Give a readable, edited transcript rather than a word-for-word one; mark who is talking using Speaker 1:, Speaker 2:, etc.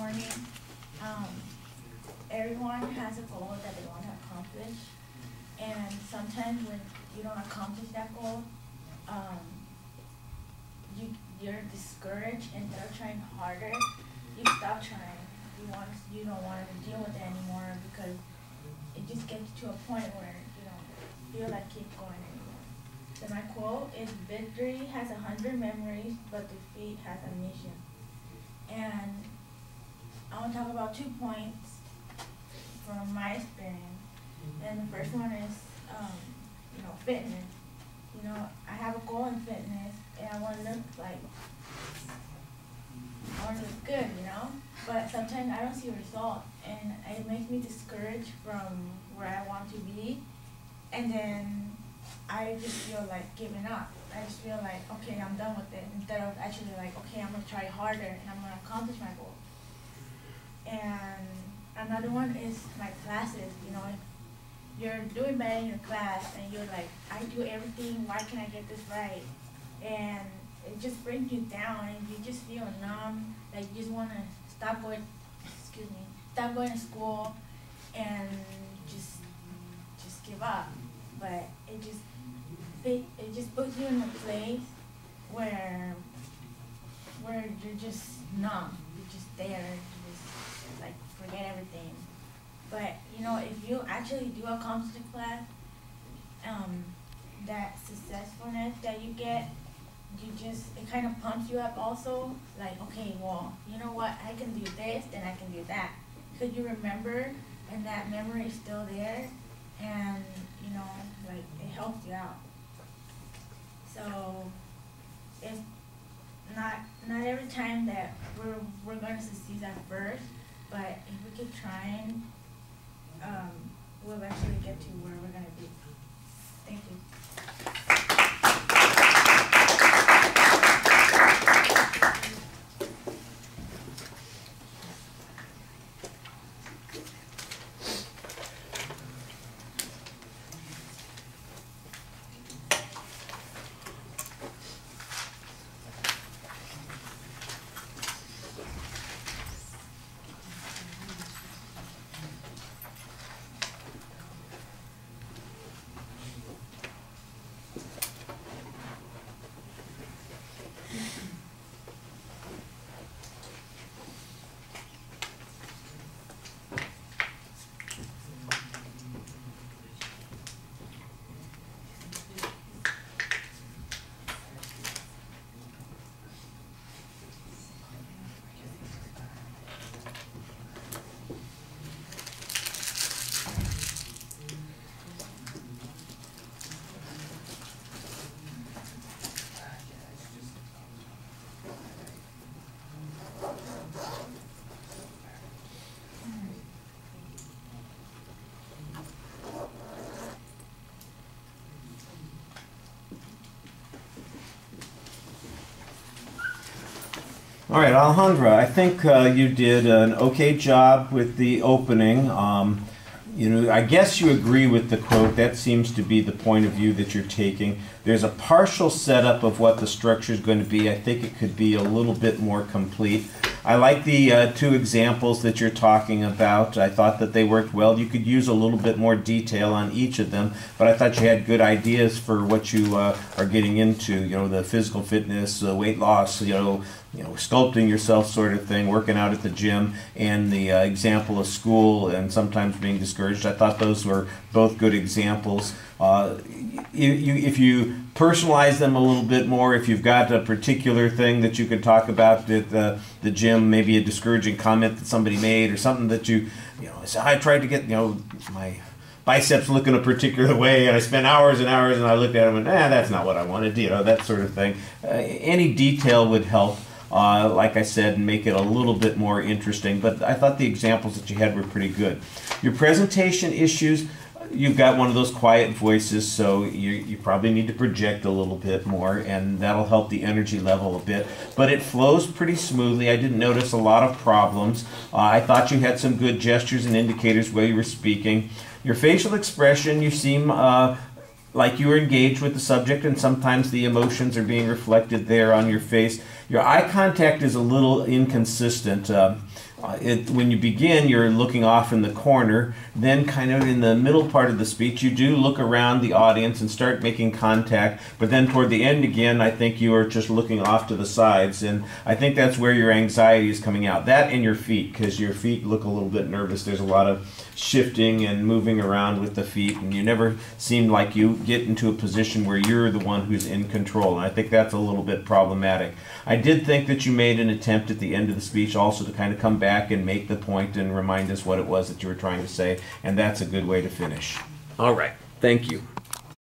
Speaker 1: morning. Um, Everyone has a goal that they want to accomplish, and sometimes when you don't accomplish that goal, you're discouraged, and instead of trying harder, you stop trying. You don't want to deal with it anymore because it just gets to a point where you don't feel like keep going anymore. So my quote is, "Victory has 100 memories, but defeat has a mission." And I want to talk about 2 points from my experience. And the first one is, fitness. I have a goal in fitness, and I want to look good, But sometimes I don't see results, and it makes me discouraged from where I want to be. And then I just feel like giving up. I just feel like, okay, I'm done with it, instead of actually like, okay, I'm going to try harder, and I'm going to accomplish my goal. And another one is my classes. If you're doing better in your class and you're like, I do everything, why can't I get this right? And it just brings you down, and you just feel numb, like you just want to stop going to school and just give up. But it just puts you in a place where you're just numb. You're just there, you just like forget everything. But if you actually do accomplish the class, that successfulness that you get, it kind of pumps you up also. Like, okay, well, you know what, I can do this, then I can do that. Because you remember, and that memory is still there, and it helps you out. So it's not every time that we're going to succeed at first, but if we keep trying, we'll eventually get to where we're going to be. Thank you.
Speaker 2: All right, Alejandra, I think you did an okay job with the opening. I guess you agree with the quote. That seems to be the point of view that you're taking. There's a partial setup of what the structure is going to be. I think it could be a little bit more complete. I like the 2 examples that you're talking about. I thought that they worked well. You could use a little bit more detail on each of them, but I thought you had good ideas for what you are getting into. The physical fitness, weight loss, sculpting yourself sort of thing, working out at the gym, and the example of school and sometimes being discouraged. I thought those were both good examples. If you personalize them a little bit more, if you've got a particular thing that you could talk about at the gym, maybe a discouraging comment that somebody made or something that so I tried to get, my biceps looking a particular way, and I spent hours and hours, and I looked at them and, that's not what I wanted, that sort of thing. Any detail would help. Like I said, and make it a little bit more interesting. But I thought the examples that you had were pretty good. Your presentation issues, you've got one of those quiet voices, so you probably need to project a little bit more, and that'll help the energy level a bit. But it flows pretty smoothly. I didn't notice a lot of problems. I thought you had some good gestures and indicators while you were speaking. Your facial expression, you seem like you were engaged with the subject, and sometimes the emotions are being reflected there on your face. Your eye contact is a little inconsistent. when you begin, you're looking off in the corner. Then kind of in the middle part of the speech, you do look around the audience and start making contact. But then toward the end again, I think you are just looking off to the sides. And I think that's where your anxiety is coming out. That and your feet, because your feet look a little bit nervous. There's a lot of shifting and moving around with the feet. And you never seem like you get into a position where you're the one who's in control. And I think that's a little bit problematic. I did think that you made an attempt at the end of the speech also to kind of come back and make the point and remind us what it was that you were trying to say, and that's a good way to finish. All right, thank you.